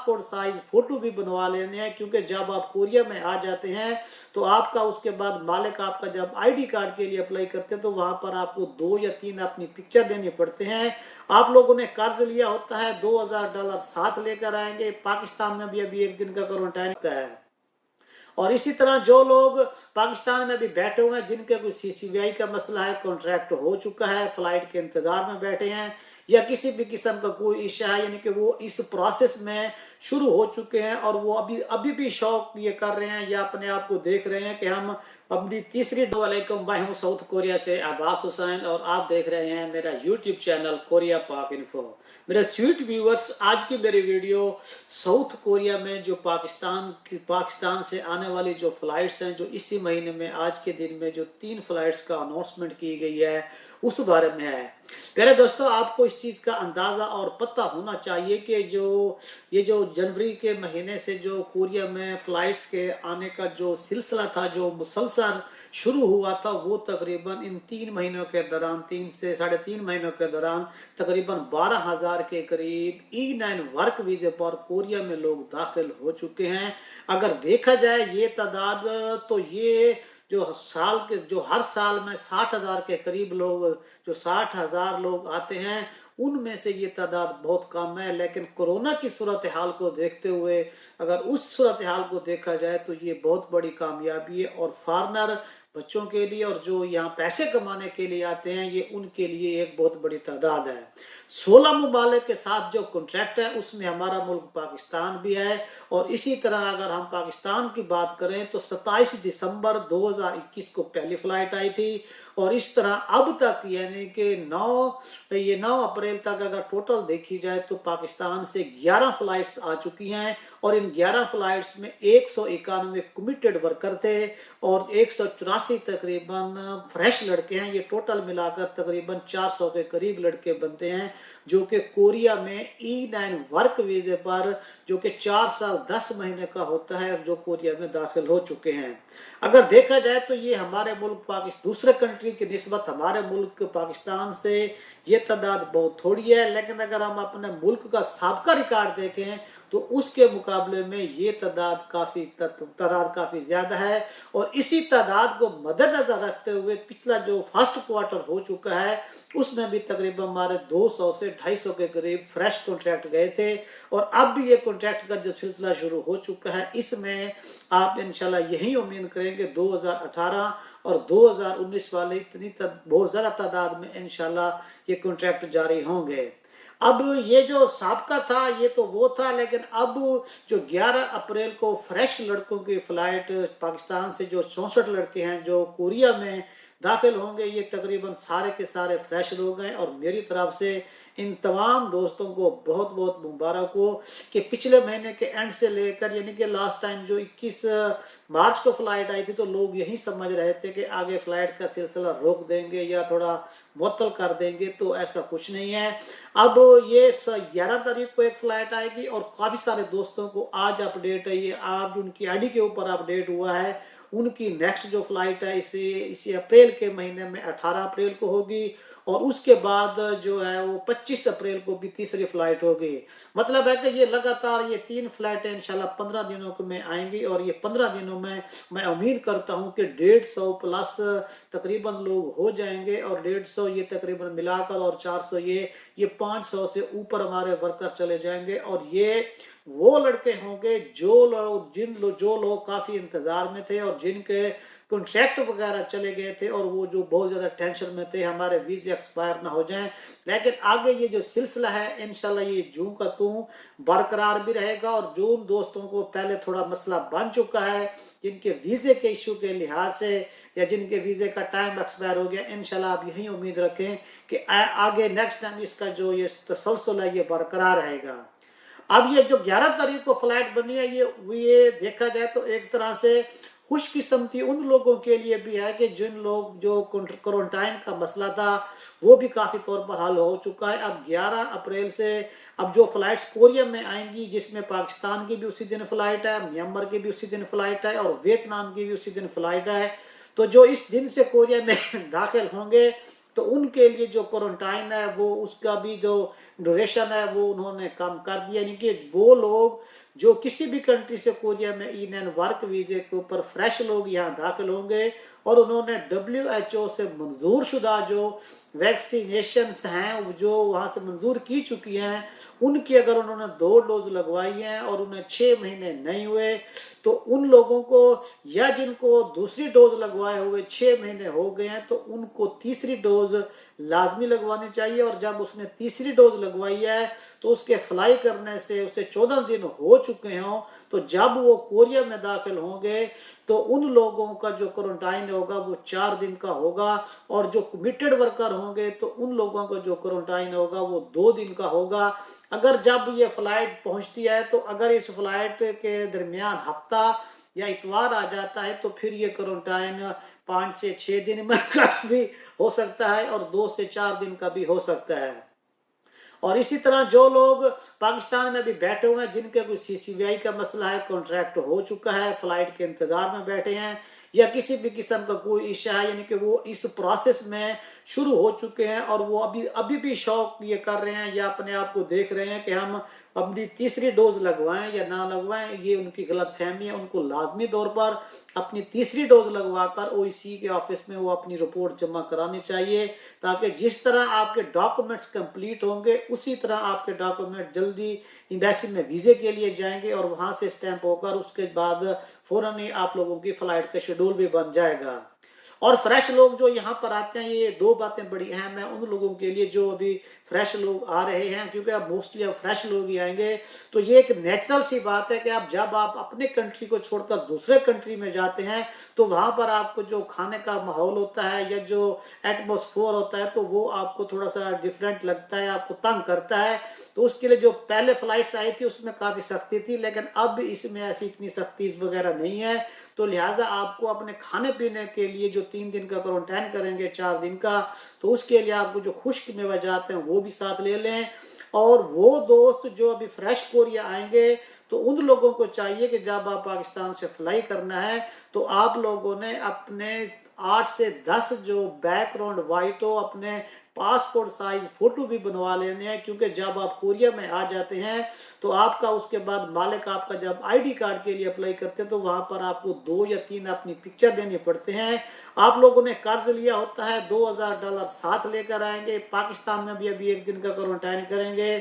Passport size photo भी बनवा लेने हैं, क्योंकि जब आप कोरिया में आ जाते हैं तो आपका उसके बाद मालिक आपका जब आईडी कार्ड के लिए अप्लाई करते हैं तो वहां पर आपको 2 या 3 अपनी पिक्चर देने पड़ते हैं। आप लोगों ने कर्ज लिया होता है, $2000 साथ लेकर आएंगे। पाकिस्तान में भी अभी 1 दिन का क्वारंटाइन होता है। और इसी तरह जो लोग पाकिस्तान में भी बैठे हुए हैं, जिनके कोई CCVI का मसला है, कॉन्ट्रैक्ट हो चुका है, फ्लाइट के इंतजार में बैठे हैं, या किसी भी किस्म का कोई इशू है, यानी कि वो इस प्रोसेस में शुरू हो चुके हैं और वो अभी अभी भी शौक ये कर रहे हैं या अपने आप को देख रहे हैं कि हम अपनी तीसरी वालेकुम, मैं हूँ साउथ कोरिया से अब्बास हुसैन और आप देख रहे हैं मेरा यूट्यूब चैनल कोरिया पाक इन्फो। मेरे स्वीट व्यूअर्स, आज की मेरी वीडियो साउथ कोरिया में जो पाकिस्तान से आने वाली जो फ्लाइट्स हैं, जो इसी महीने में आज के दिन में जो 3 फ्लाइट्स का अनाउंसमेंट की गई है उस बारे में है। प्यारे दोस्तों, आपको इस चीज़ का अंदाज़ा और पता होना चाहिए कि ये जो जनवरी के महीने से जो कोरिया में फ़्लाइट्स के आने का जो सिलसिला था, जो मुसलसल शुरू हुआ था, वो तकरीबन इन 3 महीनों के दौरान, 3 से 3.5 महीनों के दौरान तकरीबन 12,000 के करीब E9 वर्क वीज़े पर कोरिया में लोग दाखिल हो चुके हैं। अगर देखा जाए ये तादाद, तो ये जो हर साल में 60,000 के करीब लोग, जो 60,000 लोग आते हैं, उनमें से ये तादाद बहुत कम है। लेकिन कोरोना की सूरत हाल को देखते हुए, अगर उस सूरत हाल को देखा जाए तो ये बहुत बड़ी कामयाबी है और फॉरेनर बच्चों के लिए और जो यहाँ पैसे कमाने के लिए आते हैं, ये उनके लिए एक बहुत बड़ी तादाद है। 16 ममालिक के साथ जो कॉन्ट्रैक्ट है उसमें हमारा मुल्क पाकिस्तान भी है। और इसी तरह अगर हम पाकिस्तान की बात करें तो 27 दिसंबर 2021 को पहली फ्लाइट आई थी और इस तरह अब तक, यानी कि 9 अप्रैल तक अगर टोटल देखी जाए तो पाकिस्तान से 11 फ्लाइट्स आ चुकी हैं और इन 11 फ्लाइट्स में 191 कमिटेड वर्कर थे और 184 तकरीबन फ्रेश लड़के हैं। ये टोटल मिलाकर तकरीबन 400 के करीब लड़के बनते हैं जो कि कोरिया में E9 वर्क वीजे पर, जो कि 4 साल 10 महीने का होता है, जो कोरिया में दाखिल हो चुके हैं। अगर देखा जाए तो ये हमारे मुल्क दूसरे कंट्री की निस्बत हमारे मुल्क पाकिस्तान से ये तादाद बहुत थोड़ी है। लेकिन अगर हम अपने मुल्क का साबका रिकॉर्ड देखें तो उसके मुकाबले में ये तादाद काफ़ी ज़्यादा है। और इसी तादाद को मद्देनज़र रखते हुए पिछला जो फर्स्ट क्वार्टर हो चुका है उसमें भी तकरीबन हमारे 200 से 250 के करीब फ्रेश कॉन्ट्रैक्ट गए थे और अब भी ये कॉन्ट्रैक्ट का जो सिलसिला शुरू हो चुका है, इसमें आप इंशाल्लाह यही उम्मीद करेंगे 2018 और 2019 वाले इतनी बहुत ज़्यादा तादाद में इंशाल्लाह ये कॉन्ट्रैक्ट जारी होंगे। अब ये जो साबका था ये तो वो था, लेकिन अब जो 11 अप्रैल को फ्रेश लड़कों की फ़्लाइट पाकिस्तान से जो 64 लड़के हैं जो कोरिया में दाखिल होंगे, ये तकरीबन सारे के सारे फ्रेश लोग हैं। और मेरी तरफ से इन तमाम दोस्तों को बहुत बहुत मुबारक हो कि पिछले महीने के एंड से लेकर, यानी कि लास्ट टाइम जो 21 मार्च को फ्लाइट आई थी, तो लोग यही समझ रहे थे कि आगे फ्लाइट का सिलसिला रोक देंगे या थोड़ा मुअत्तल कर देंगे, तो ऐसा कुछ नहीं है। अब ये 11 तारीख को एक फ़्लाइट आएगी और काफ़ी सारे दोस्तों को आज अपडेट है, ये आज उनकी आईडी के ऊपर अपडेट हुआ है, उनकी नेक्स्ट जो फ्लाइट है इसी अप्रैल के महीने में 18 अप्रैल को होगी और उसके बाद जो है वो 25 अप्रैल को भी तीसरी फ्लाइट होगी। मतलब है कि ये लगातार ये 3 फ्लाइटें इंशाल्लाह 15 दिनों में आएंगी और ये 15 दिनों में मैं उम्मीद करता हूँ कि 150 प्लस तकरीबन लोग हो जाएंगे और 150 ये तकरीबन मिलाकर और 400 ये 500 से ऊपर हमारे वर्कर चले जाएंगे। और ये वो लड़के होंगे जो लोग काफ़ी इंतज़ार में थे और जिनके कॉन्ट्रैक्ट वगैरह चले गए थे और वो जो बहुत ज़्यादा टेंशन में थे हमारे वीज़े एक्सपायर ना हो जाएं। लेकिन आगे ये जो सिलसिला है इंशाल्लाह ये जूं का तूं बरकरार भी रहेगा और जो उन दोस्तों को पहले थोड़ा मसला बन चुका है, जिनके वीज़े के इशू के लिहाज से या जिनके वीज़े का टाइम एक्सपायर हो गया, इंशाल्लाह आप यही उम्मीद रखें कि आगे नेक्स्ट टाइम इसका जो ये तसलसल है ये बरकरार रहेगा। अब ये जो 11 तारीख को फ्लाइट बनी है, ये देखा जाए तो एक तरह से खुशकिस्मती उन लोगों के लिए भी है कि जिन लोग जो क्वारंटाइन का मसला था वो भी काफ़ी तौर पर हल हो चुका है। अब 11 अप्रैल से अब जो फ्लाइट्स कोरिया में आएंगी, जिसमें पाकिस्तान की भी उसी दिन फ्लाइट है, म्यांमार की भी उसी दिन फ्लाइट है और वियतनाम की भी उसी दिन फ्लाइट है, तो जो इस दिन से कोरिया में दाखिल होंगे तो उनके लिए जो क्वारंटाइन है वो उसका भी जो ड्यूरेशन है वो उन्होंने कम कर दिया। यानी कि वो लोग जो किसी भी कंट्री से कोरिया में इन वर्क वीजे के ऊपर फ्रेश लोग यहाँ दाखिल होंगे और उन्होंने WHO से मंजूर शुदा जो वैक्सीनेशंस हैं जो वहाँ से मंजूर की चुकी हैं, उनकी अगर उन्होंने 2 डोज लगवाई हैं और उन्हें 6 महीने नहीं हुए, तो उन लोगों को, या जिनको दूसरी डोज लगवाए हुए 6 महीने हो गए हैं, तो उनको तीसरी डोज लाजमी लगवानी चाहिए। और जब उसने तीसरी डोज लगवाई है तो उसके फ्लाई करने से उसे 14 दिन हो चुके हों, तो जब वो कोरिया में दाखिल होंगे तो उन लोगों का जो क्वारंटाइन होगा वो 4 दिन का होगा, और जो कमिटेड वर्कर होंगे तो उन लोगों का जो क्वारंटाइन होगा वो 2 दिन का होगा। अगर जब ये फ्लाइट पहुंचती है, तो अगर इस फ्लाइट के दरमियान हफ्ता या इतवार आ जाता है, तो फिर ये क्वारंटाइन 5 से 6 दिन में का भी हो सकता है और 2 से 4 दिन का भी हो सकता है। और इसी तरह जो लोग पाकिस्तान में भी बैठे हुए हैं, जिनके कोई CCVI का मसला है, कॉन्ट्रैक्ट हो चुका है, फ्लाइट के इंतजार में बैठे हैं, या किसी भी किस्म का कोई इशू है, यानी कि वो इस प्रोसेस में शुरू हो चुके हैं और वो अभी भी शौक ये कर रहे हैं या अपने आप को देख रहे हैं कि हम अपनी तीसरी डोज लगवाएं या ना लगवाएं, ये उनकी गलत फहमी है। उनको लाजमी तौर पर अपनी तीसरी डोज लगवाकर OEC के ऑफिस में वो अपनी रिपोर्ट जमा करानी चाहिए, ताकि जिस तरह आपके डॉक्यूमेंट्स कंप्लीट होंगे उसी तरह आपके डॉक्यूमेंट जल्दी एम्बेसी में वीज़े के लिए जाएंगे और वहाँ से स्टैंप होकर उसके बाद फ़ौरन ही आप लोगों की फ़्लाइट का शेड्यूल भी बन जाएगा। और फ्रेश लोग जो यहाँ पर आते हैं, ये 2 बातें बड़ी अहम हैं उन लोगों के लिए जो अभी फ्रेश लोग आ रहे हैं, क्योंकि अब मोस्टली अब फ्रेश लोग ही आएंगे। तो ये एक नेचुरल सी बात है कि जब आप अपने कंट्री को छोड़कर दूसरे कंट्री में जाते हैं, तो वहाँ पर आपको जो खाने का माहौल होता है या जो एटमॉस्फेयर होता है, तो वो आपको थोड़ा सा डिफरेंट लगता है, आपको तंग करता है। तो उसके लिए जो पहले फ्लाइट्स आई थी उसमें काफ़ी सख्ती थी, लेकिन अब इसमें ऐसी इतनी सख्ती वगैरह नहीं है। तो लिहाजा आपको अपने खाने पीने के लिए जो 3 दिन का क्वारंटाइन करेंगे 4 दिन का, तो उसके लिए आपको जो खुश्क मेवा जाते हैं वो भी साथ ले लें। और वो दोस्त जो अभी फ्रेश कोरिया आएंगे, तो उन लोगों को चाहिए कि जब आप पाकिस्तान से फ्लाई करना है, तो आप लोगों ने अपने 8 से 10 जो बैकग्राउंड वाइट हो, अपने पासपोर्ट साइज फोटो भी बनवा लेने हैं, क्योंकि जब आप कोरिया में आ जाते हैं तो आपका उसके बाद मालिक आपका जब ID कार्ड के लिए अप्लाई करते हैं, तो वहाँ पर आपको 2 या 3 अपनी पिक्चर देने पड़ते हैं। आप लोगों ने कर्ज लिया होता है, $2000 साथ लेकर आएंगे, पाकिस्तान में भी अभी 1 दिन का क्वारंटाइन करेंगे,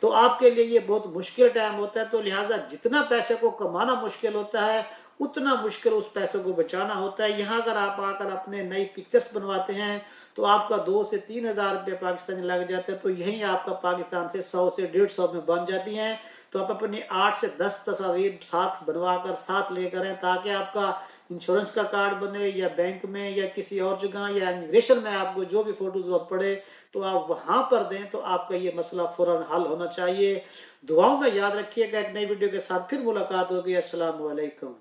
तो आपके लिए ये बहुत मुश्किल टाइम होता है। तो लिहाजा जितना पैसे को कमाना मुश्किल होता है, उतना मुश्किल उस पैसे को बचाना होता है। यहाँ अगर आप आकर अपने नई पिक्चर्स बनवाते हैं, तो आपका 2 से 3 हज़ार रुपये पाकिस्तानी लग जाते हैं, तो यही आपका पाकिस्तान से 100 से 150 में बन जाती हैं। तो आप अपनी 8 से 10 तस्वीर साथ बनवा कर साथ लेकर आएं, ताकि आपका इंश्योरेंस का कार्ड बने, या बैंक में या किसी और जगह या इमिग्रेशन में आपको जो भी फोटो जरूरत पड़े तो आप वहाँ पर दें, तो आपका ये मसला फौरन हल होना चाहिए। दुआओं में याद रखिएगा। एक नई वीडियो के साथ फिर मुलाकात होगी। अस्सलाम वालेकुम।